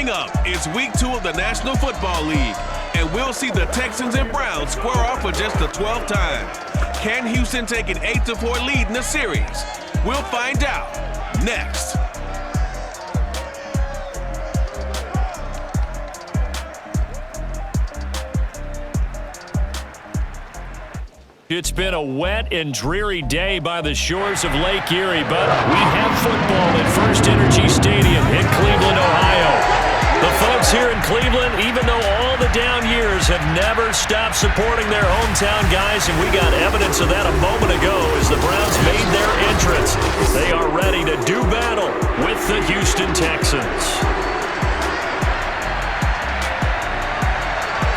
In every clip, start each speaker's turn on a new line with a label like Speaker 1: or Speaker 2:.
Speaker 1: Coming up is Week 2 of the National Football League, and we'll see the Texans and Browns square off for just the 12th time. Can Houston take an 8-4 lead in the series? We'll find out next.
Speaker 2: It's been a wet and dreary day by the shores of Lake Erie, but we have football at First Energy Stadium in Cleveland, Ohio. The folks here in Cleveland, even though all the down years, have never stopped supporting their hometown guys, and we got evidence of that a moment ago as the Browns made their entrance. They are ready to do battle with the Houston Texans.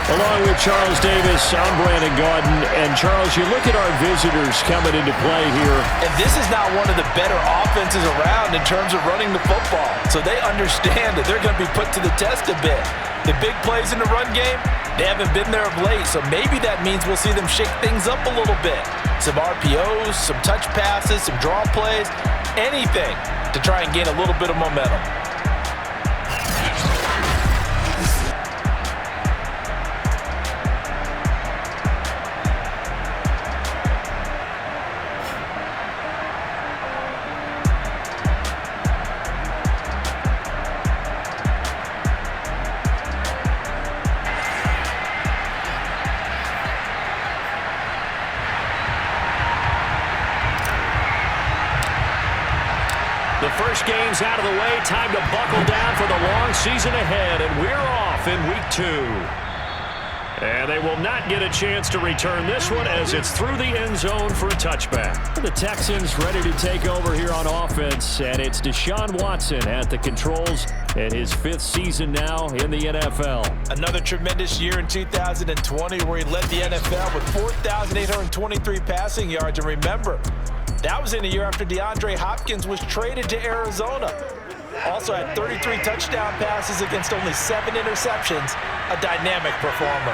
Speaker 2: Along with Charles Davis, I'm Brandon Gaudin. And Charles, you look at our visitors coming into play here.
Speaker 3: And this is not one of the better offenses around in terms of running the football. So they understand that they're going to be put to the test a bit. The big plays in the run game, they haven't been there of late. So maybe that means we'll see them shake things up a little bit. Some RPOs, some touch passes, some draw plays, anything to try and gain a little bit of momentum.
Speaker 2: The first game's out of the way. Time to buckle down for the long season ahead, and we're off in Week 2. And they will not get a chance to return this one as it's through the end zone for a touchback. The Texans ready to take over here on offense, and it's Deshaun Watson at the controls in his 5th season now in the NFL.
Speaker 3: Another tremendous year in 2020 where he led the NFL with 4,823 passing yards. And remember, that was in a year after DeAndre Hopkins was traded to Arizona. Also had 33 touchdown passes against only 7 interceptions. A dynamic performer.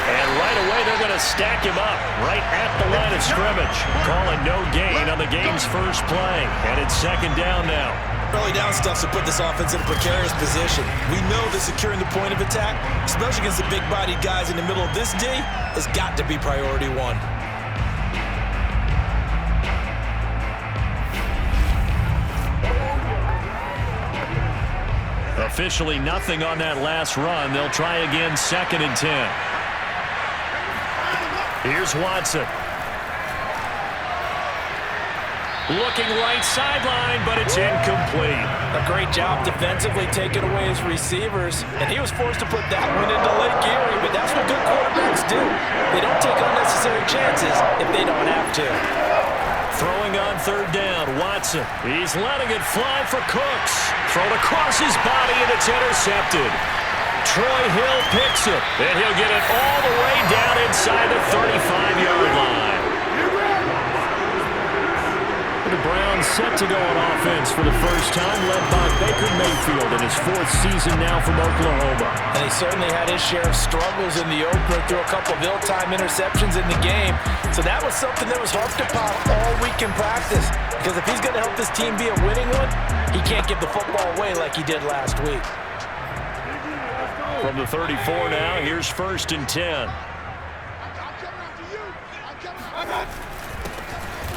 Speaker 2: And right away, they're going to stack him up right at the line of scrimmage. Calling no gain on the game's first play. And it's 2nd down now.
Speaker 3: Early down stuff to put this offense in a precarious position. We know that securing the point of attack, especially against the big-bodied guys in the middle of this D, has got to be priority 1.
Speaker 2: Officially nothing on that last run. They'll try again 2nd and 10. Here's Watson. Looking right sideline, but it's incomplete.
Speaker 3: A great job defensively taking away his receivers, and he was forced to put that one into Lake Erie, but that's what good quarterbacks do. They don't take unnecessary chances if they don't have to.
Speaker 2: Throwing on 3rd down, Watson. He's letting it fly for Cooks. Thrown across his body, and it's intercepted. Troy Hill picks it, and he'll get it all the way down inside the 35-yard line. The Browns set to go on offense for the first time, led by Baker Mayfield in his 4th season now from Oklahoma.
Speaker 3: And he certainly had his share of struggles in the opener, threw a couple of ill-timed interceptions in the game. So that was something that was harped upon all week in practice. Because if he's going to help this team be a winning one, he can't give the football away like he did last week.
Speaker 2: From the 34 now, here's 1st and 10.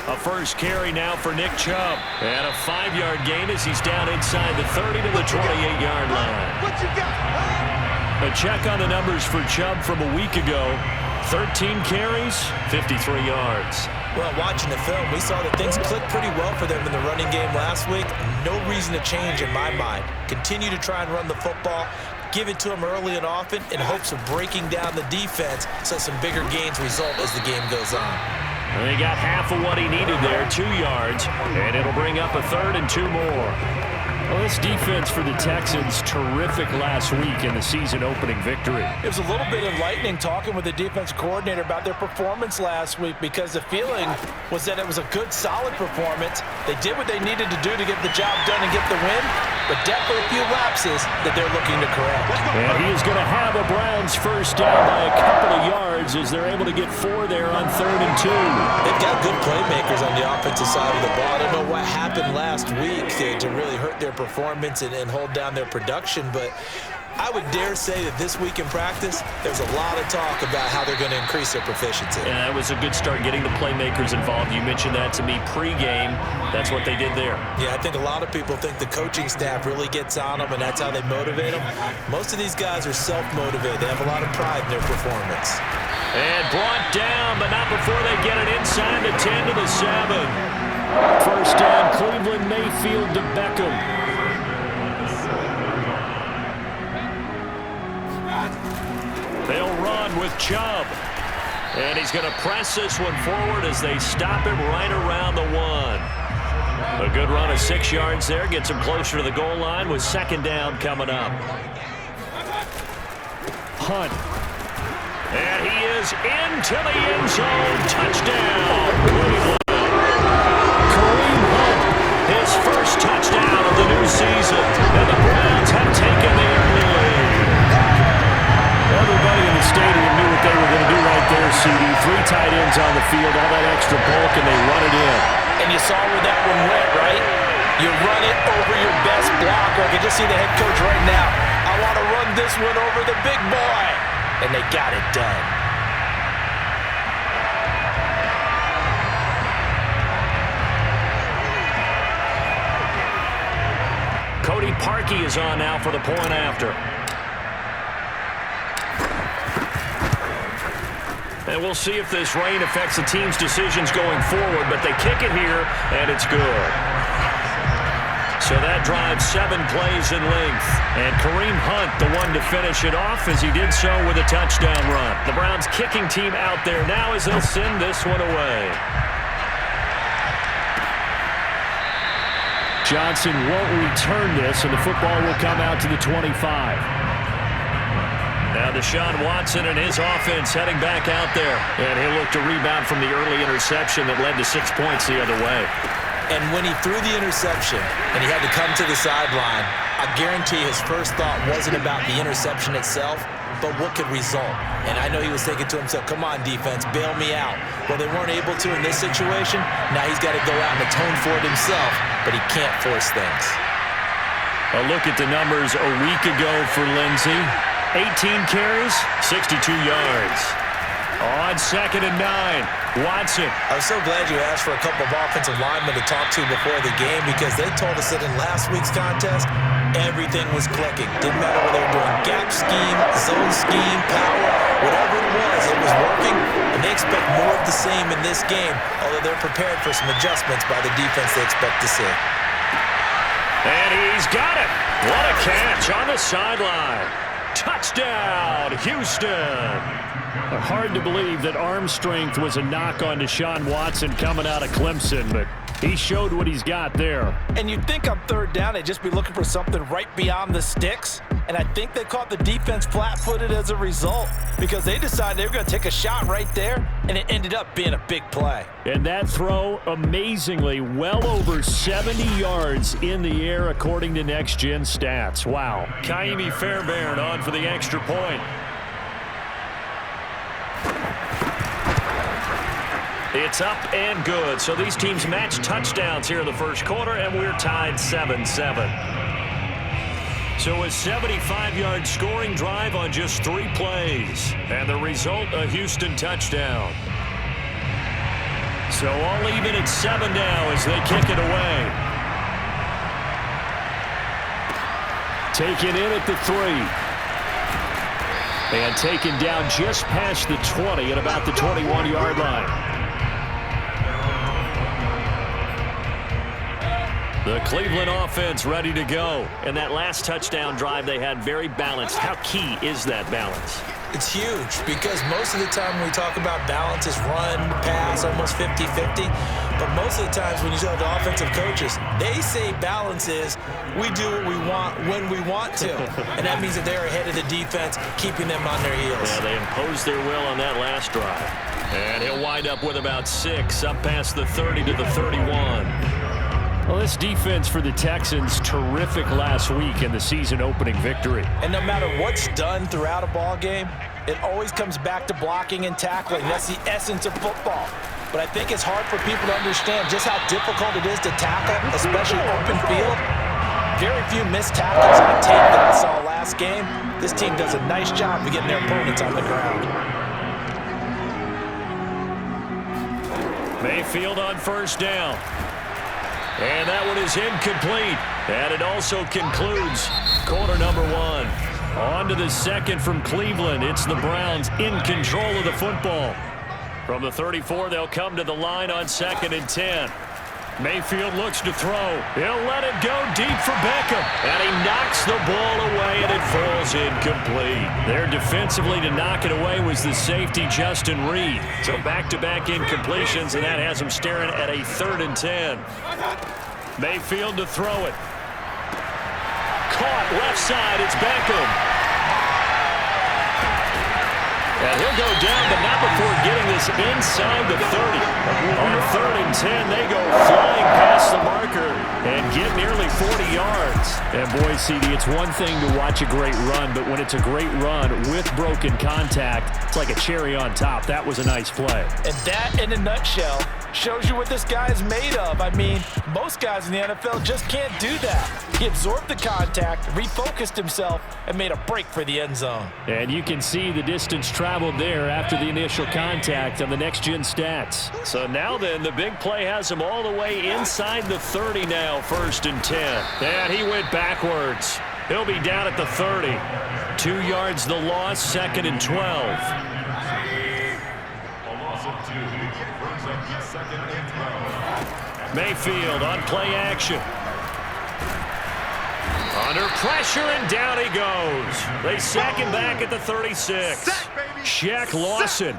Speaker 2: A first carry now for Nick Chubb. And a 5-yard gain as he's down inside the 30 to the 28-yard line. A check on the numbers for Chubb from a week ago. 13 carries, 53 yards.
Speaker 3: Well, watching the film, we saw that things clicked pretty well for them in the running game last week. No reason to change in my mind. Continue to try and run the football. Give it to them early and often in hopes of breaking down the defense so some bigger gains result as the game goes on.
Speaker 2: And he got half of what he needed there, 2 yards, and it'll bring up a 3rd and 2 more. Well, this defense for the Texans, terrific last week in the season-opening victory.
Speaker 3: It was a little bit enlightening talking with the defense coordinator about their performance last week because the feeling was that it was a good, solid performance. They did what they needed to do to get the job done and get the win, but definitely a few lapses that they're looking to correct.
Speaker 2: And he is going to have a Browns first down by a couple of yards as they're able to get 4 there on 3rd and 2.
Speaker 3: They've got good playmakers on the offensive side of the ball. I don't know what happened last week to really hurt their performance and hold down their production, but I would dare say that this week in practice, there's a lot of talk about how they're going to increase their proficiency.
Speaker 2: And that was a good start, getting the playmakers involved. You mentioned that to me pregame. That's what they did there.
Speaker 3: Yeah, I think a lot of people think the coaching staff really gets on them, and that's how they motivate them. Most of these guys are self-motivated. They have a lot of pride in their performance.
Speaker 2: And brought down, but not before they get it inside the 10 to the 7. First down, Cleveland, Mayfield to Beckham. They'll run with Chubb. And he's going to press this one forward as they stop him right around the 1. A good run of 6 yards there. Gets him closer to the goal line with 2nd down coming up. Hunt. And he is into the end zone. Touchdown, Cleveland. Kareem Hunt, his first touchdown of the new season. And the Browns have taken the early lead. Everybody in the stadium knew what they were going to do right there, CD. 3 tight ends on the field, all that extra bulk, and they run it in.
Speaker 3: And you saw where that one went, right? You run it over your best blocker. I can just see the head coach right now. I want to run this one over the big boy. And they got it done.
Speaker 2: Cody Parkey is on now for the point after. And we'll see if this rain affects the team's decisions going forward, but they kick it here, and it's good. So that drives 7 plays in length. And Kareem Hunt, the one to finish it off, as he did so with a touchdown run. The Browns kicking team out there now as they'll send this one away. Johnson won't return this, and the football will come out to the 25. Now Deshaun Watson and his offense heading back out there. And he'll look to rebound from the early interception that led to 6 points the other way.
Speaker 3: And when he threw the interception and he had to come to the sideline, I guarantee his first thought wasn't about the interception itself, but what could result. And I know he was thinking to himself, come on, defense, bail me out. Well, they weren't able to in this situation. Now he's got to go out and atone for it himself, but he can't force things.
Speaker 2: A look at the numbers a week ago for Lindsey. 18 carries, 62 yards. On 2nd and 9, Watson.
Speaker 3: I was so glad you asked for a couple of offensive linemen to talk to before the game, because they told us that in last week's contest, everything was clicking. Didn't matter whether they were doing gap scheme, zone scheme, power, whatever it was working, and they expect more of the same in this game, although they're prepared for some adjustments by the defense they expect to see.
Speaker 2: And he's got it. What a catch on the sideline. Touchdown, Houston. Hard to believe that arm strength was a knock on Deshaun Watson coming out of Clemson, but he showed what he's got there.
Speaker 3: And you'd think on 3rd down they'd just be looking for something right beyond the sticks. And I think they caught the defense flat-footed as a result, because they decided they were going to take a shot right there, and it ended up being a big play.
Speaker 2: And that throw, amazingly, well over 70 yards in the air, according to Next Gen Stats. Wow. Kaimi Fairbairn on for the extra point. It's up and good. So these teams match touchdowns here in the first quarter, and we're tied 7-7. So a 75-yard scoring drive on just 3 plays. And the result, a Houston touchdown. So all even at 7 now as they kick it away. Taken in at the 3. And taken down just past the 20 at about the 21-yard line. The Cleveland offense ready to go. And that last touchdown drive they had very balanced. How key is that balance?
Speaker 3: It's huge, because most of the time when we talk about balance is run, pass, almost 50-50. But most of the times when you talk to offensive coaches, they say balance is we do what we want when we want to. And that means that they're ahead of the defense, keeping them on their heels.
Speaker 2: Yeah, they imposed their will on that last drive. And he'll wind up with about 6, up past the 30 to the 31. Well, this defense for the Texans, terrific last week in the season-opening victory.
Speaker 3: And no matter what's done throughout a ball game, it always comes back to blocking and tackling. That's the essence of football. But I think it's hard for people to understand just how difficult it is to tackle, especially open field. Very few missed tackles on tape that I saw last game. This team does a nice job of getting their opponents on the ground.
Speaker 2: Mayfield on first down. And that one is incomplete. And it also concludes quarter number one. On to the second from Cleveland. It's the Browns in control of the football. From the 34, they'll come to the line on 2nd and 10. Mayfield looks to throw. He'll let it go deep for Beckham. And he knocks the ball away, and it falls incomplete. There defensively to knock it away was the safety, Justin Reed. So back-to-back incompletions, and that has him staring at a 3rd and 10. Mayfield to throw it. Caught left side. It's Beckham. And he'll go down, but not before getting this inside the 30. On 3rd and 10, they go flying past the marker and get nearly 40 yards. And boy, CD, it's one thing to watch a great run, but when it's a great run with broken contact, it's like a cherry on top. That was a nice play.
Speaker 3: And that, in a nutshell, shows you what this guy is made of. I mean, most guys in the NFL just can't do that. He absorbed the contact, refocused himself, and made a break for the end zone.
Speaker 2: And you can see the distance traveled there after the initial contact on the next-gen stats. So now then, the big play has him all the way inside the 30 now, 1st and 10. And he went backwards. He'll be down at the 30. 2 yards the loss, 2nd and 12. Mayfield on play action. Under pressure, and down he goes. They sack him back at the 36. Shaq Lawson.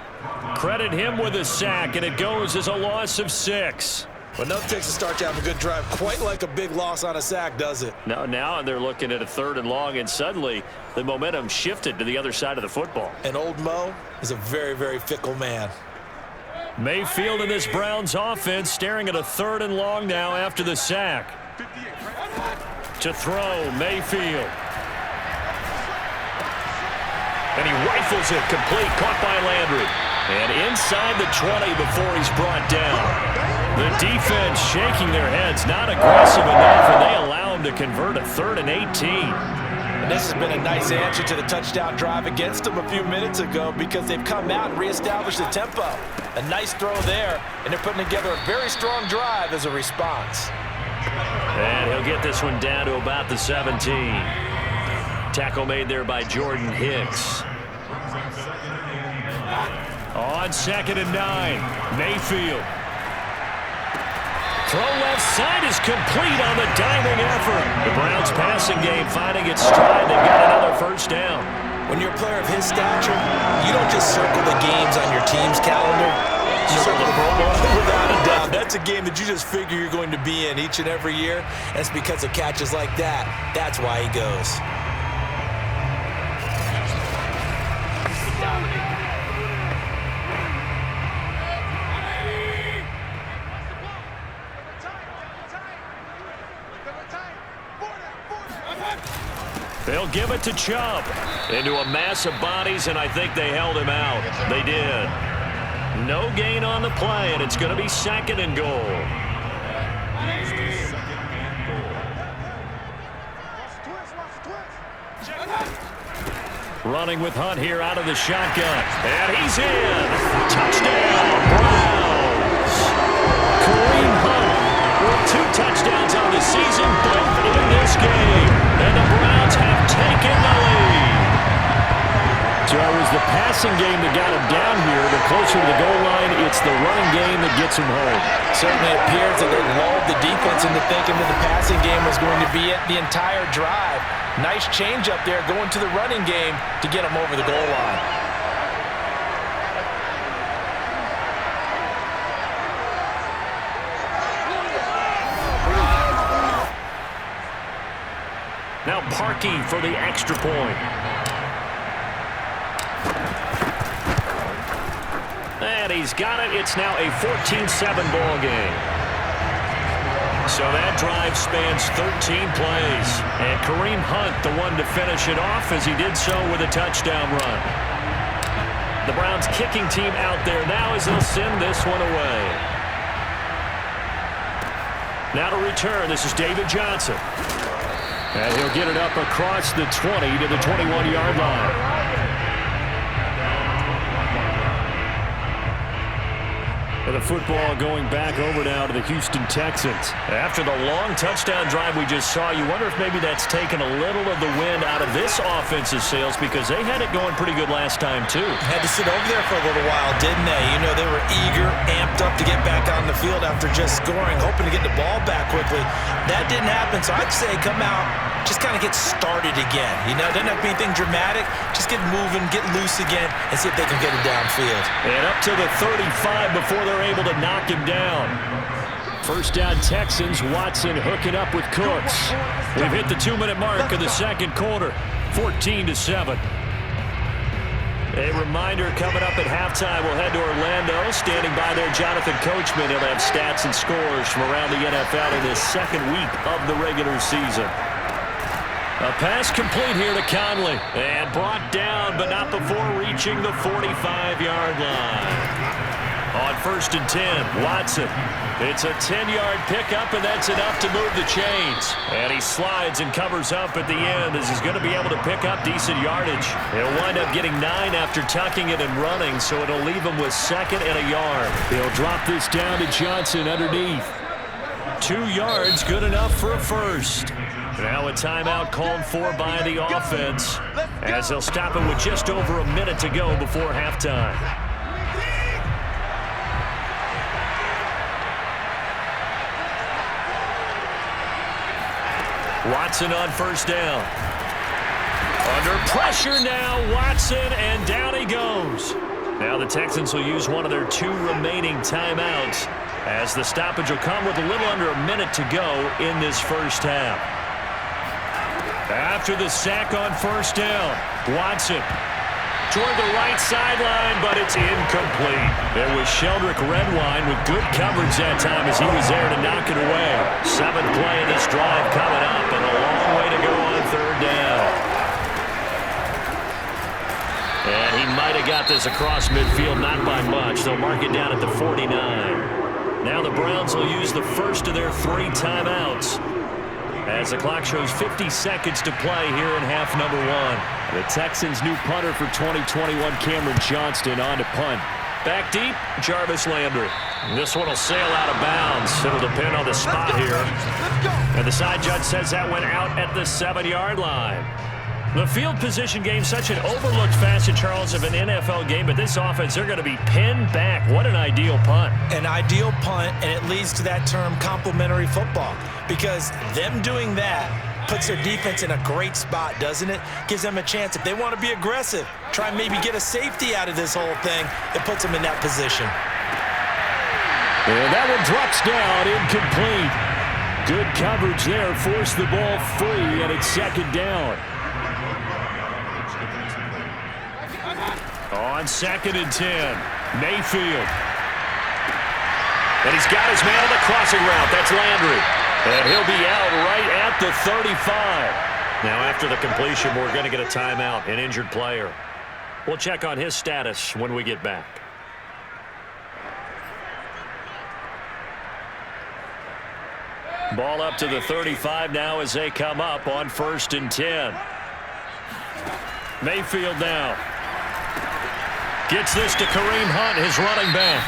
Speaker 2: Credit him with a sack, and it goes as a loss of 6.
Speaker 3: Well, nothing takes a start to have a good drive quite like a big loss on a sack, does it?
Speaker 2: Now they're looking at a 3rd and long, and suddenly the momentum shifted to the other side of the football.
Speaker 3: And old Mo is a very, very fickle man.
Speaker 2: Mayfield in this Browns offense staring at a 3rd and long now after the sack. To throw, Mayfield. And he rifles it complete, caught by Landry. And inside the 20 before he's brought down. The defense shaking their heads, not aggressive enough, and they allow him to convert a 3rd and 18.
Speaker 3: And this has been a nice answer to the touchdown drive against them a few minutes ago because they've come out and reestablished the tempo. A nice throw there, and they're putting together a very strong drive as a response.
Speaker 2: And he'll get this one down to about the 17. Tackle made there by Jordan Hicks. On 2nd and 9, Mayfield. Throw left side is complete on the diving effort. The Browns passing game finding its stride. They've got another 1st down.
Speaker 3: When you're a player of his stature, you don't just circle the games on your team's calendar. You circle the Pro Bowl. Without a doubt, that's a game that you just figure you're going to be in each and every year. And it's because of catches like that. That's why he goes.
Speaker 2: They'll give it to Chubb into a mass of bodies, and I think they held him out. They did. No gain on the play, and it's going to be 2nd and goal. Running with Hunt here out of the shotgun. And he's in. Touchdown, Browns. Kareem Hunt with 2 touchdowns on the season, both in this game. And the Browns have taken the lead. So it was the passing game that got him down here. The closer to the goal line, it's the running game that gets him home.
Speaker 3: Certainly appears that they lulled the defense into thinking that the passing game was going to be it the entire drive. Nice change up there going to the running game to get him over the goal line.
Speaker 2: Now Parkey for the extra point. And he's got it. It's now a 14-7 ball game. So that drive spans 13 plays. And Kareem Hunt, the one to finish it off, as he did so with a touchdown run. The Browns kicking team out there now as they'll send this one away. Now to return, this is David Johnson. And he'll get it up across the 20 to the 21-yard line. And the football going back over now to the Houston Texans. After the long touchdown drive we just saw, you wonder if maybe that's taken a little of the wind out of this offensive sails, because they had it going pretty good last time too.
Speaker 3: Had to sit over there for a little while, didn't they? You know, they were eager, amped up to get back on the field after just scoring, hoping to get the ball back quickly. That didn't happen, so I'd say come out, just kind of get started again. You know, doesn't have to be anything dramatic. Just get moving, get loose again, and see if they can get it downfield.
Speaker 2: And up to the 35 before they're able to knock him down. First down Texans. Watson hooking up with Cooks. We've hit the 2-minute mark of the second quarter. 14-7. A reminder coming up at halftime. We'll head to Orlando. Standing by there, Jonathan Coachman. He'll have stats and scores from around the NFL in this second week of the regular season. A pass complete here to Conley. And brought down, but not before reaching the 45-yard line. On 1st and 10, Watson. It's a 10-yard pickup, and that's enough to move the chains. And he slides and covers up at the end as he's going to be able to pick up decent yardage. He'll wind up getting 9 after tucking it and running, so it'll leave him with 2nd and a yard. He'll drop this down to Johnson underneath. 2 yards, good enough for a first. Now a timeout called for by the offense as they'll stop it with just over a minute to go before halftime. Watson on first down. Under pressure now, Watson, and down he goes. Now the Texans will use one of their 2 remaining timeouts as the stoppage will come with a little under a minute to go in this first half. After the sack on first down, Watson toward the right sideline, but it's incomplete. It was Sheldrick Redwine with good coverage that time as he was there to knock it away. 7th play of this drive coming up, and a long way to go on third down. And he might have got this across midfield, not by much. They'll mark it down at the 49. Now the Browns will use the first of their 3 timeouts as the clock shows 50 seconds to play here in half number 1. The Texans' new punter for 2021, Cameron Johnston, on to punt. Back deep, Jarvis Landry. This one will sail out of bounds. It'll depend on the spot here. And the side judge says that went out at the 7-yard line. The field position game, such an overlooked facet, Charles, of an NFL game, but this offense, they're going to be pinned back. What an ideal punt. An ideal punt, and it leads to that term complementary football, because them doing that puts their defense in a great spot, doesn't it? Gives them a chance. If they want to be aggressive, try and maybe get a safety out of this whole thing, it puts them in that position. And that one drops down, incomplete. Good coverage there, forced the ball free, and it's 2nd down. On 2nd and 10, Mayfield. And he's got his man on the crossing route. That's Landry. And he'll be out right at the 35. Now after the completion, we're going to get a timeout, an injured player. We'll check on his status when we get back. Ball up to the 35 now as they come up on 1st and 10. Mayfield now. Gets this to Kareem Hunt, his running back.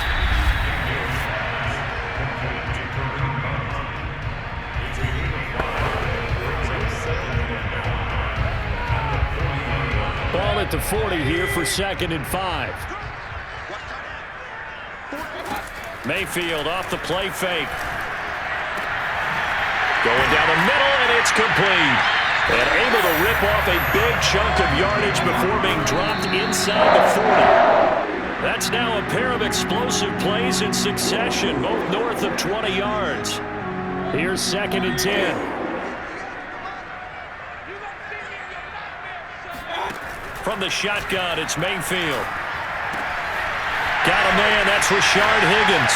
Speaker 2: Ball at the 40 here for 2nd and 5. Mayfield off the play fake. Going down the middle, and it's complete. And able to rip off a big chunk of yardage before being dropped inside the 40. That's now a pair of explosive plays in succession, both north of 20 yards. Here's 2nd and 10. From the shotgun, it's Mayfield. Got a man, that's Rashard Higgins.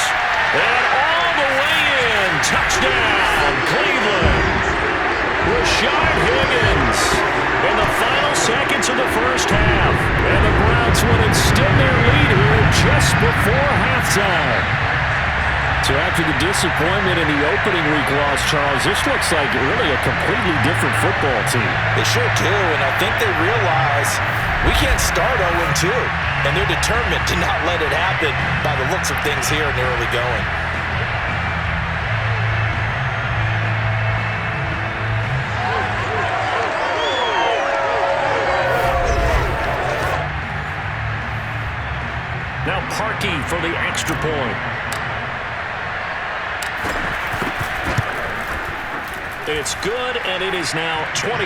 Speaker 2: And all the way in. Touchdown, Cleveland. Rashard Higgins in the final seconds of the first half. And the Browns would extend their lead here just before halftime. So after the disappointment in the opening week loss, Charles, this looks like really a completely different football team.
Speaker 3: They sure do, and I think they realize we can't start 0-2, and they're determined to not let it happen by the looks of things here in the early going.
Speaker 2: Now Parkey for the extra point. It's good, and it is now 21-7.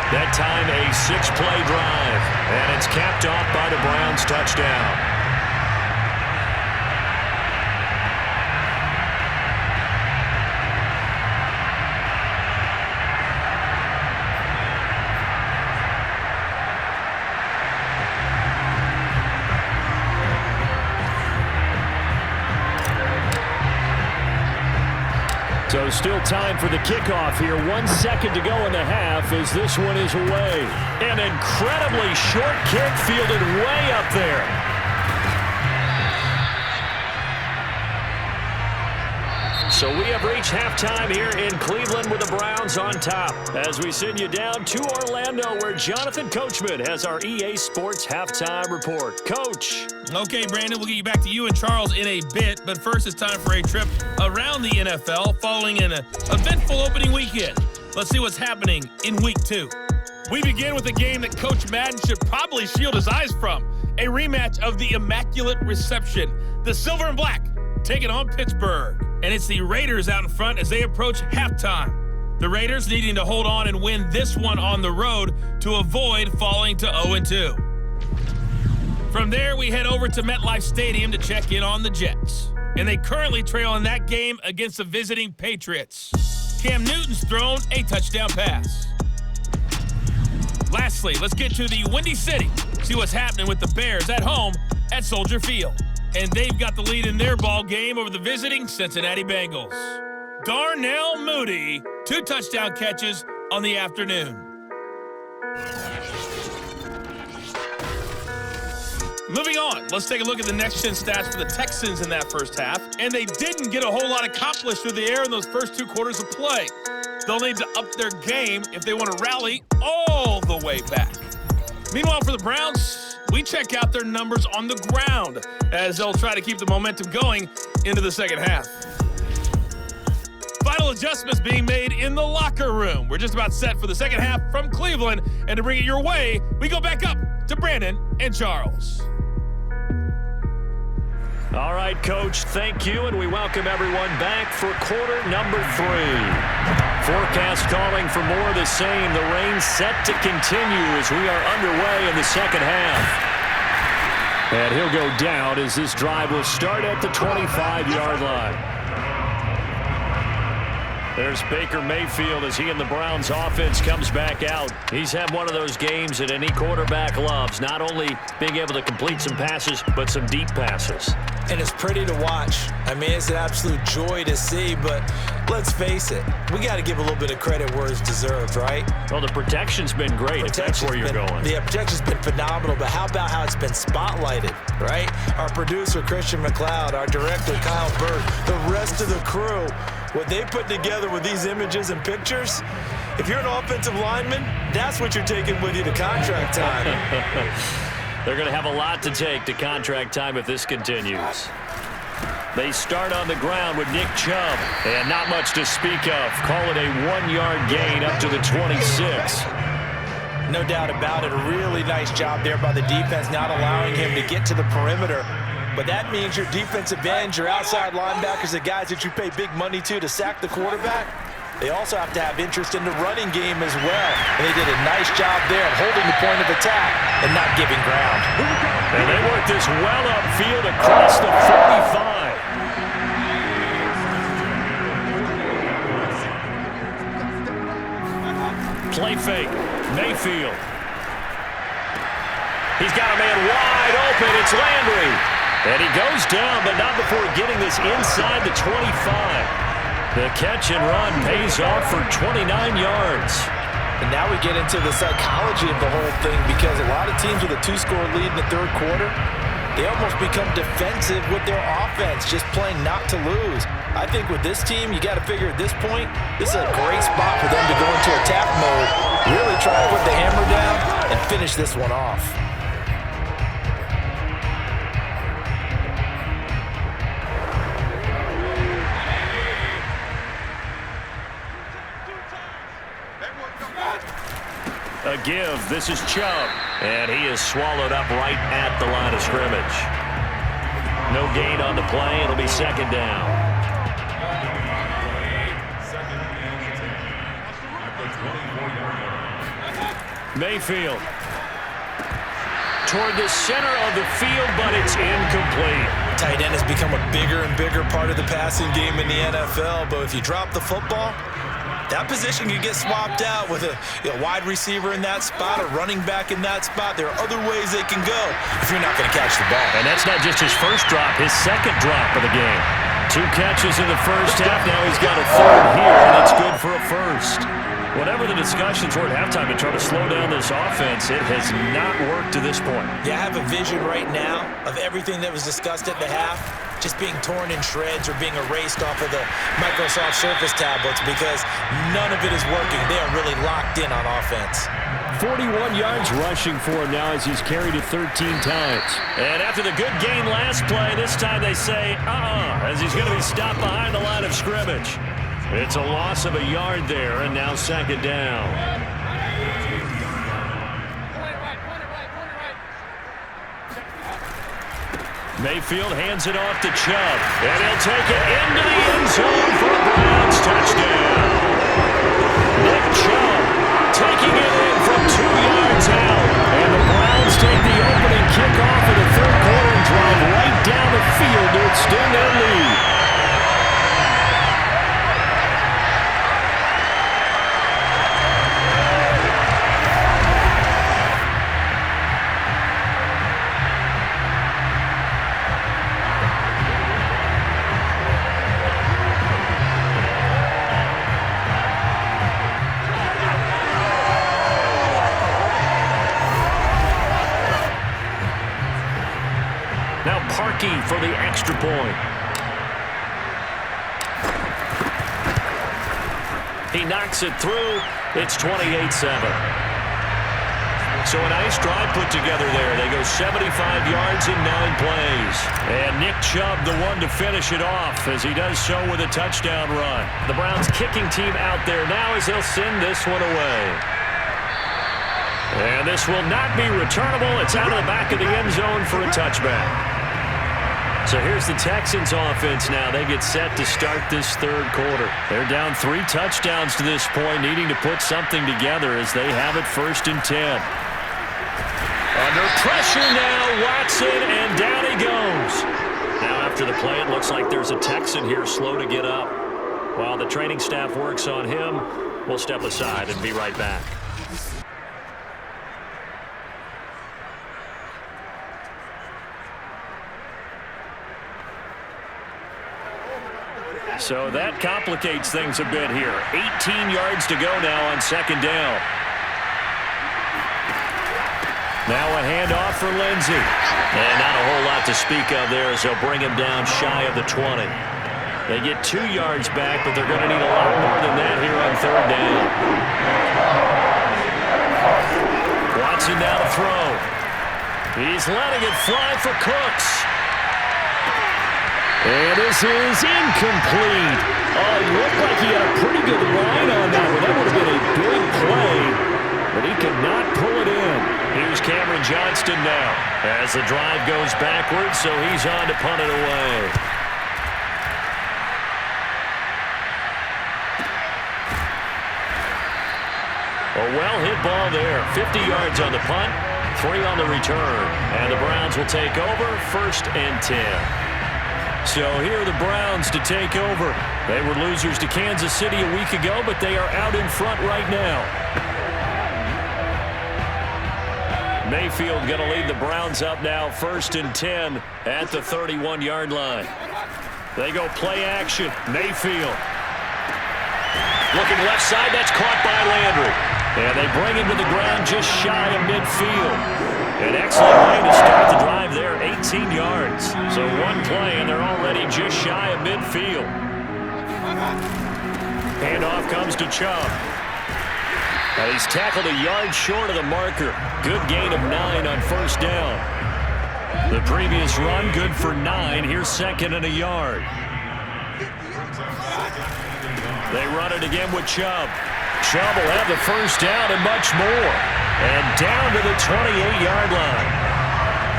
Speaker 2: That time a 6-play drive, and it's capped off by the Browns' touchdown. So still time for the kickoff here. 1 second to go in the half as this one is away. An incredibly short kick fielded way up there. So we have reached halftime here in Cleveland with the Browns on top. As we send you down to Orlando where Jonathan Coachman has our EA Sports Halftime Report. Coach.
Speaker 4: Okay, Brandon, we'll get you back to you and Charles in a bit, but first it's time for a trip around the NFL following an eventful opening weekend. Let's see what's happening in Week 2. We begin with a game that Coach Madden should probably shield his eyes from, a rematch of the Immaculate Reception. The Silver and Black taking on Pittsburgh, and it's the Raiders out in front as they approach halftime. The Raiders needing to hold on and win this one on the road to avoid falling to 0-2. From there, we head over to MetLife Stadium to check in on the Jets. And they currently trail in that game against the visiting Patriots. Cam Newton's thrown a touchdown pass. Lastly, let's get to the Windy City. See what's happening with the Bears at home at Soldier Field. And they've got the lead in their ball game over the visiting Cincinnati Bengals. Darnell Mooney, 2 touchdown catches on the afternoon. Moving on, let's take a look at the next-gen stats for the Texans in that first half. And they didn't get a whole lot accomplished through the air in those first 2 quarters of play. They'll need to up their game if they want to rally all the way back. Meanwhile, for the Browns, we check out their numbers on the ground as they'll try to keep the momentum going into the second half. Final adjustments being made in the locker room. We're just about set for the second half from Cleveland. And to bring it your way, we go back up to Brandon and Charles.
Speaker 2: All right, Coach, thank you, and we welcome everyone back for quarter number 3. Forecast calling for more of the same. The rain set to continue as we are underway in the second half. And he'll go down as this drive will start at the 25-yard line. There's Baker Mayfield as he and the Browns offense comes back out. He's had one of those games that any quarterback loves, not only being able to complete some passes, but some deep passes.
Speaker 3: And it's pretty to watch. I mean, it's an absolute joy to see, but let's face it, we got to give a little bit of credit where it's deserved, right?
Speaker 2: Well, the protection's been great, if that's where you're going.
Speaker 3: The protection's been phenomenal, but how about how it's been spotlighted, right? Our producer, Christian McLeod, our director, Kyle Bird, the rest of the crew, what they put together with these images and pictures, if you're an offensive lineman, that's what you're taking with you to contract time.
Speaker 2: They're going to have a lot to take to contract time if this continues. They start on the ground with Nick Chubb, and not much to speak of. Call it a 1-yard gain up to the 26.
Speaker 3: No doubt about it. A really nice job there by the defense, not allowing him to get to the perimeter. But that means your defensive ends, your outside linebackers, the guys that you pay big money to sack the quarterback, they also have to have interest in the running game as well. And they did a nice job there of holding the point of attack and not giving ground.
Speaker 2: And they work this well upfield across the 45. Play fake. Mayfield. He's got a man wide open. It's Landry. And he goes down, but not before getting this inside the 25. The catch and run pays off for 29 yards.
Speaker 3: And now we get into the psychology of the whole thing, because a lot of teams with a 2-score lead in the third quarter, they almost become defensive with their offense, just playing not to lose. I think with this team, you got to figure at this point, this is a great spot for them to go into attack mode, really try to put the hammer down and finish this one off.
Speaker 2: A give. This is Chubb. And he is swallowed up right at the line of scrimmage. No gain on the play. It'll be second down. Mayfield. Toward the center of the field, but it's incomplete.
Speaker 3: Tight end has become a bigger and bigger part of the passing game in the NFL, but if you drop the football, that position can get swapped out with a wide receiver in that spot, a running back in that spot. There are other ways they can go if you're not going to catch the ball.
Speaker 2: And that's not just his first drop, his second drop of the game. 2 catches in the first half. Now he's got a third here, and it's good for a first. Whatever the discussions were at halftime to try to slow down this offense, it has not worked to this point.
Speaker 3: Yeah, I have a vision right now of everything that was discussed at the half just being torn in shreds or being erased off of the Microsoft Surface tablets, because none of it is working. They are really locked in on offense.
Speaker 2: 41 yards rushing for him now as he's carried it 13 times. And after the good gain last play, this time they say, as he's going to be stopped behind the line of scrimmage. It's a loss of a yard there, and now second down. Mayfield hands it off to Chubb, and he'll take it into the end zone for a Browns touchdown. Nick Chubb taking it in from 2 yards out, and the Browns take the opening kickoff of the third quarter and drive right down the field to extend their lead. For the extra point. He knocks it through. It's 28-7. So a nice drive put together there. They go 75 yards in 9 plays. And Nick Chubb, the one to finish it off, as he does so with a touchdown run. The Browns kicking team out there now as they'll send this one away. And this will not be returnable. It's out of the back of the end zone for a touchback. So here's the Texans offense now. They get set to start this third quarter. They're down 3 touchdowns to this point, needing to put something together as they have it 1st and 10. Under pressure now, Watson, and down he goes. Now after the play, it looks like there's a Texan here slow to get up. While the training staff works on him, we'll step aside and be right back. So that complicates things a bit here. 18 yards to go now on second down. Now a handoff for Lindsey. And not a whole lot to speak of there as they'll bring him down shy of the 20. They get 2 yards back, but they're going to need a lot more than that here on third down. Watson now to throw. He's letting it fly for Cooks. And this is incomplete. Oh, it looked like he had a pretty good line on that one. That would have been a big play, but he could not pull it in. Here's Cameron Johnston now as the drive goes backwards, so he's on to punt it away. A well-hit ball there. 50 yards on the punt, 3 on the return. And the Browns will take over 1st and 10. So here are the Browns to take over. They were losers to Kansas City a week ago, but they are out in front right now. Mayfield going to lead the Browns up now, 1st and 10 at the 31-yard line. They go play action. Mayfield. Looking left side, that's caught by Landry. And they bring him to the ground just shy of midfield. An excellent way to start the drive there, 18 yards. So one play, and they're already just shy of midfield. Handoff comes to Chubb. And he's tackled a yard short of the marker. Good gain of 9 on 1st down. The previous run, good for 9. Here's 2nd and a yard. They run it again with Chubb. Chubb will have the 1st down and much more. And down to the 28-yard line.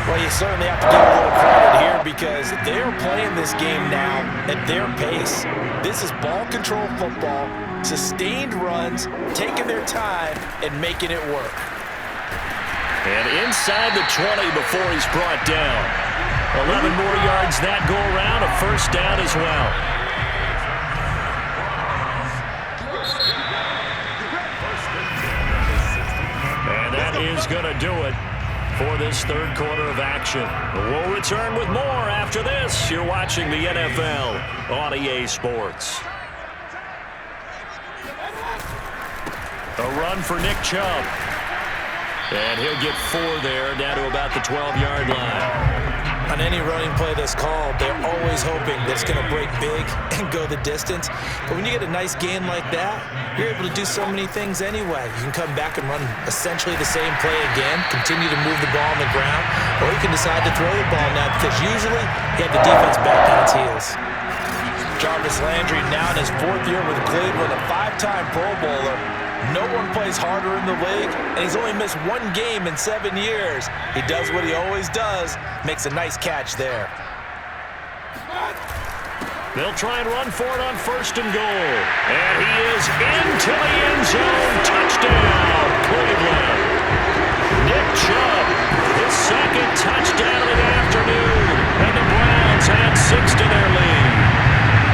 Speaker 3: Well, you certainly have to give a little credit here because they're playing this game now at their pace. This is ball control football, sustained runs, taking their time, and making it work.
Speaker 2: And inside the 20 before he's brought down. 11 more yards that go around, a 1st down as well. And that is going to do it for this 3rd quarter of action. We'll return with more after this. You're watching the NFL on EA Sports. A run for Nick Chubb. And he'll get 4 there, down to about the 12-yard line.
Speaker 3: On any running play that's called, they're always hoping that it's going to break big and go the distance. But when you get a nice gain like that, you're able to do so many things anyway. You can come back and run essentially the same play again, continue to move the ball on the ground, or you can decide to throw the ball now because usually you have the defense back on its heels. Jarvis Landry now in his 4th year with Cleveland, a 5-time Pro Bowler. No one plays harder in the league, and he's only missed 1 game in 7 years. He does what he always does, makes a nice catch there.
Speaker 2: They'll try and run for it on 1st and goal. And he is into the end zone. Touchdown, Cleveland. Nick Chubb, his 2nd touchdown of the afternoon. And the Browns add 6 to their lead.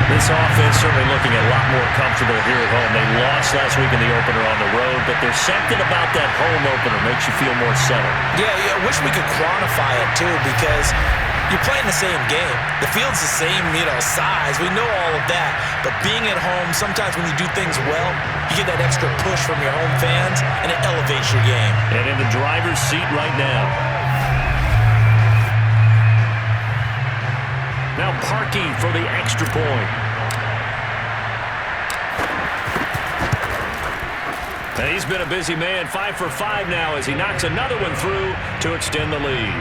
Speaker 2: This offense certainly looking a lot more comfortable here at home. They lost last week in the opener on the road, but there's something about that home opener makes you feel more settled.
Speaker 3: Yeah, I wish we could quantify it, too, because you're playing the same game. The field's the same, size. We know all of that. But being at home, sometimes when you do things well, you get that extra push from your home fans, and it elevates your game.
Speaker 2: And in the driver's seat right now. Now Parkey for the extra point. And he's been a busy man, 5 for 5 now as he knocks another one through to extend the lead.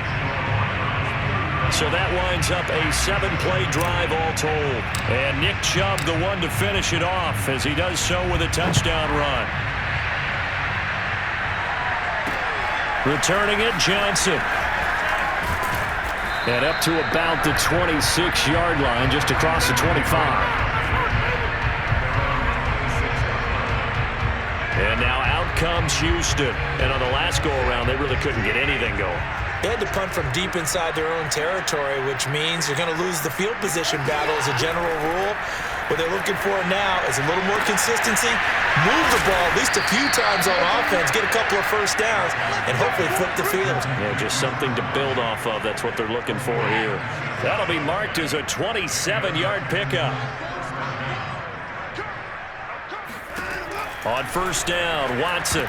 Speaker 2: So that winds up a 7-play drive all told. And Nick Chubb the one to finish it off as he does so with a touchdown run. Returning it, Johnson. And up to about the 26-yard line, just across the 25. And now out comes Houston. And on the last go-around, they really couldn't get anything going.
Speaker 3: They had to punt from deep inside their own territory, which means you're going to lose the field position battle as a general rule. What they're looking for now is a little more consistency, move the ball at least a few times on offense, get a couple of 1st downs, and hopefully flip the field.
Speaker 2: Yeah, just something to build off of. That's what they're looking for here. That'll be marked as a 27-yard pickup. On 1st down, Watson.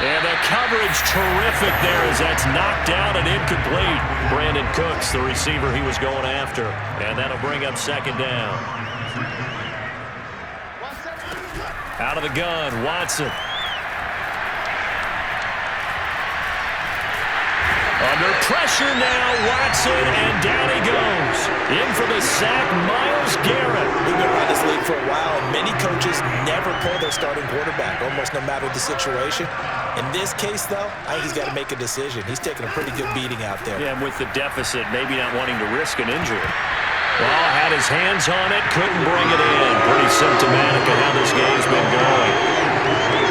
Speaker 2: And the coverage terrific there as that's knocked down and incomplete. Brandon Cooks, the receiver he was going after. And that'll bring up 2nd down. Out of the gun, Watson. Under pressure now, Watson, and down he goes. In for the sack, Myles Garrett.
Speaker 3: We've been around this league for a while, and many coaches never pull their starting quarterback, almost no matter the situation. In this case, though, I think he's got to make a decision. He's taking a pretty good beating out there.
Speaker 2: Yeah, and with the deficit, maybe not wanting to risk an injury. Well, had his hands on it, couldn't bring it in. Pretty symptomatic of how this game's been going.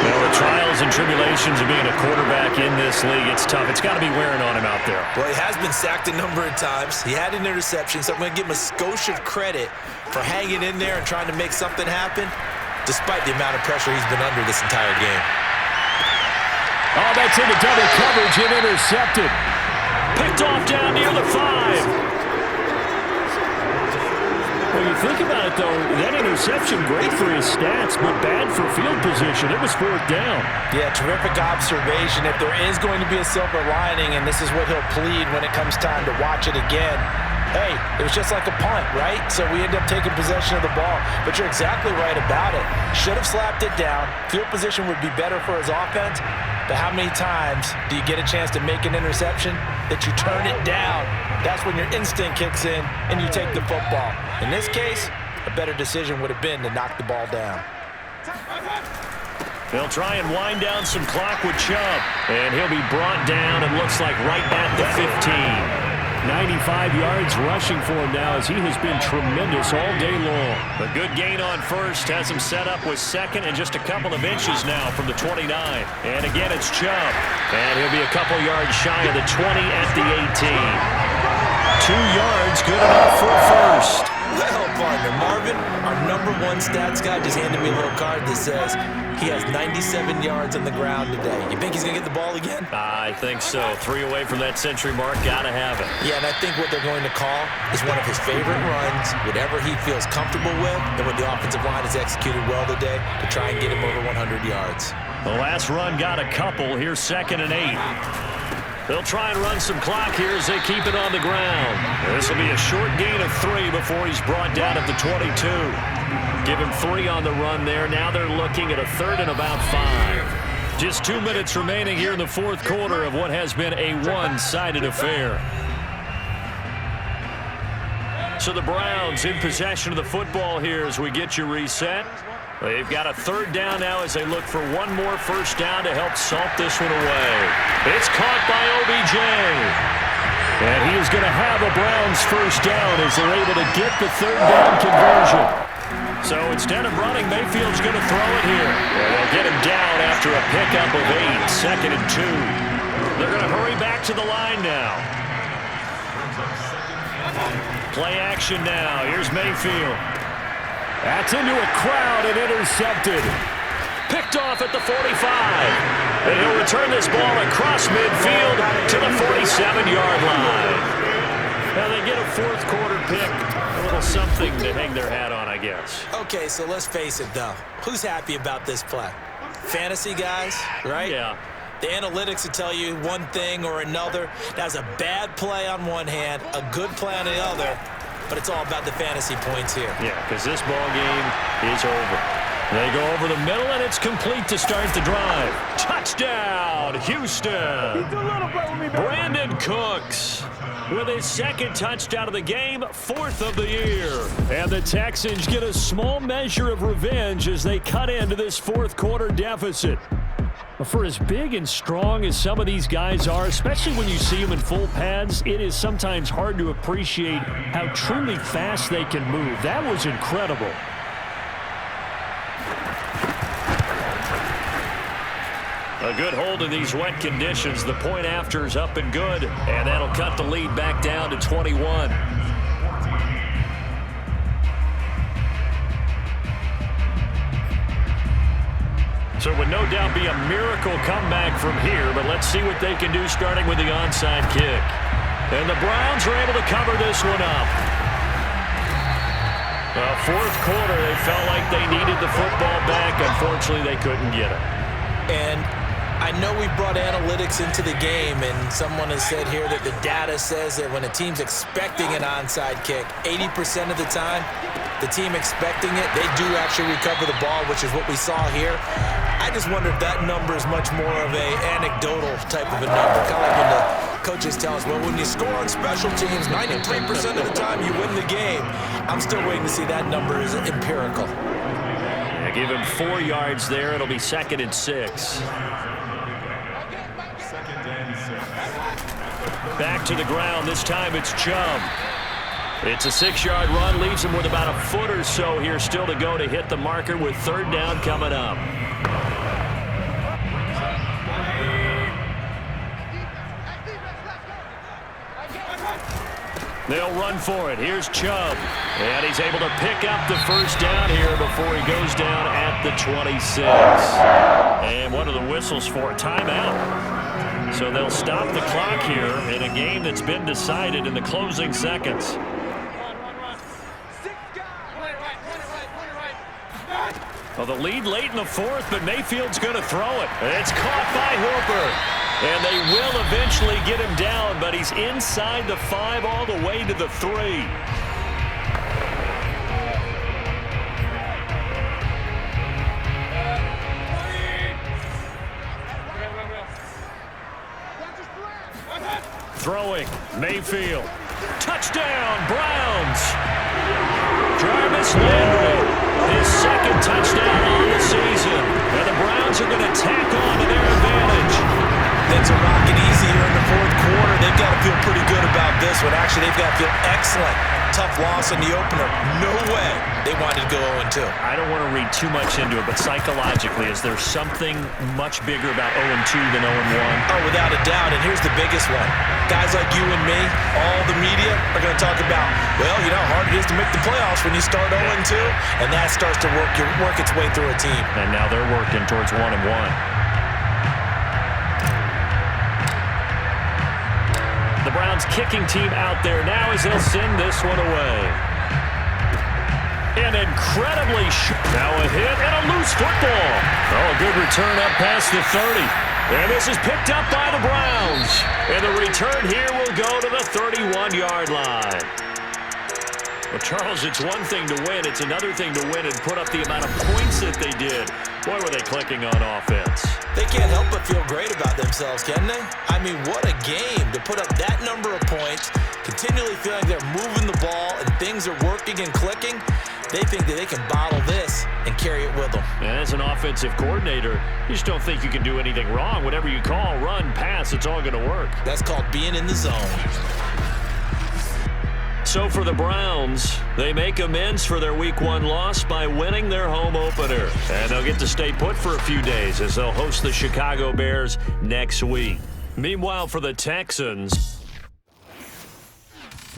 Speaker 2: Well, the trials and tribulations of being a quarterback in this league, it's tough. It's got to be wearing on him out there.
Speaker 3: Well, he has been sacked a number of times. He had an interception, so I'm going to give him a skosh of credit for hanging in there and trying to make something happen, despite the amount of pressure he's been under this entire game.
Speaker 2: Oh, that's into double coverage and intercepted. Picked off down near the 5. When you think about it, though, that interception, great for his stats, but bad for field position. It was 4th down.
Speaker 3: Yeah, terrific observation. If there is going to be a silver lining, and this is what he'll plead when it comes time to watch it again, hey, it was just like a punt, right? So we end up taking possession of the ball. But you're exactly right about it. Should have slapped it down. Field position would be better for his offense. But how many times do you get a chance to make an interception that you turn it down? That's when your instinct kicks in and you take the football. In this case, a better decision would have been to knock the ball down.
Speaker 2: They'll try and wind down some clock with Chubb. And he'll be brought down, and looks like right at the 15. 95 yards rushing for him now, as he has been tremendous all day long. A good gain on first has him set up with second and just a couple of inches now from the 29. And again, it's Chubb. And he'll be a couple yards shy of the 20 at the 18. 2 yards, good enough for first.
Speaker 3: Well, partner, Marvin, our #1 stats guy just handed me a little card that says he has 97 yards on the ground today. You think he's going to get the ball again?
Speaker 2: I think so. 3 away from that century mark. Got to have it.
Speaker 3: Yeah, and I think what they're going to call is one of his favorite runs, whatever he feels comfortable with, and what the offensive line has executed well today to try and get him over 100 yards.
Speaker 2: The last run got a couple. Here's 2nd and 8. They'll try and run some clock here as they keep it on the ground. This will be a short gain of 3 before he's brought down at the 22. Give him 3 on the run there. Now they're looking at a 3rd and about 5. Just 2 minutes remaining here in the 4th quarter of what has been a one-sided affair. So the Browns in possession of the football here as we get you reset. They've got a 3rd down now as they look for one more first down to help salt this one away. It's caught by OBJ. And he is going to have a Browns first down as they're able to get the 3rd down conversion. So instead of running, Mayfield's going to throw it here. And they'll get him down after a pickup of 8, 2nd and 2. They're going to hurry back to the line now. Play action now. Here's Mayfield. That's into a crowd and intercepted. Picked off at the 45. And he'll return this ball across midfield to the 47-yard line. Now they get a 4th quarter pick. A little something to hang their hat on, I guess.
Speaker 3: Okay, so let's face it, though. Who's happy about this play? Fantasy guys, right?
Speaker 2: Yeah.
Speaker 3: The analytics will tell you one thing or another. That's a bad play on one hand, a good play on the other. But it's all about the fantasy points here.
Speaker 2: Yeah, because this ball game is over. They go over the middle, and it's complete to start the drive. Touchdown, Houston. Brandon Cooks with his 2nd touchdown of the game, 4th of the year. And the Texans get a small measure of revenge as they cut into this 4th quarter deficit. For as big and strong as some of these guys are, especially when you see them in full pads, it is sometimes hard to appreciate how truly fast they can move. That was incredible. A good hold in these wet conditions. The point after is up and good, and that'll cut the lead back down to 21. So it would no doubt be a miracle comeback from here, but let's see what they can do starting with the onside kick. And the Browns are able to cover this one up. 4th quarter, they felt like they needed the football back. Unfortunately, they couldn't get it.
Speaker 3: And I know we brought analytics into the game, and someone has said here that the data says that when a team's expecting an onside kick, 80% of the time, the team expecting it, they do actually recover the ball, which is what we saw here. I just wonder if that number is much more of a anecdotal type of a number. Kind of like when the coaches tell us, well, when you score on special teams, 93% of the time you win the game. I'm still waiting to see that number is empirical.
Speaker 2: Yeah, give him 4 yards there. It'll be 2nd and 6. Back to the ground. This time it's Chubb. It's a 6-yard run. Leaves him with about a foot or so here still to go to hit the marker with 3rd down coming up. They'll run for it. Here's Chubb. And he's able to pick up the first down here before he goes down at the 26. And what are the whistles for? Timeout. So they'll stop the clock here in a game that's been decided in the closing seconds. Well, the lead late in the fourth, but Mayfield's going to throw it. It's caught by Hooper. And they will eventually get him down, but he's inside the 5 all the way to the 3. Throwing, Mayfield. Touchdown, Browns. Jarvis Landry, his second touchdown on the season. And the Browns are going to tack on to their advantage.
Speaker 3: Things are rocking easy here in the fourth quarter. They've got to feel pretty good about this one. Actually, they've got to feel excellent. Tough loss in the opener. No way they wanted to go 0-2.
Speaker 2: I don't want to read too much into it, but psychologically, is there something much bigger about 0-2 than 0-1?
Speaker 3: Oh, without a doubt, and here's the biggest one. Guys like you and me, all the media, are going to talk about, well, you know how hard it is to make the playoffs when you start 0-2, and that starts to work its way through a team.
Speaker 2: And now they're working towards 1-1. The Browns kicking team out there now as they'll send this one away. An incredibly now a hit and a loose football. Oh, a good return up past the 30. And this is picked up by the Browns. And the return here will go to the 31-yard line. Well, Charles, it's one thing to win. It's another thing to win and put up the amount of points that they did. Boy, were they clicking on offense.
Speaker 3: They can't help but feel great about themselves, can they? I mean, what a game to put up that number of points, continually feeling they're moving the ball and things are working and clicking. They think that they can bottle this and carry it with them.
Speaker 2: And as an offensive coordinator, you just don't think you can do anything wrong. Whatever you call, run, pass, it's all going to work.
Speaker 3: That's called being in the zone.
Speaker 2: So for the Browns, they make amends for their Week 1 loss by winning their home opener. And they'll get to stay put for a few days as they'll host the Chicago Bears next week. Meanwhile, for the Texans,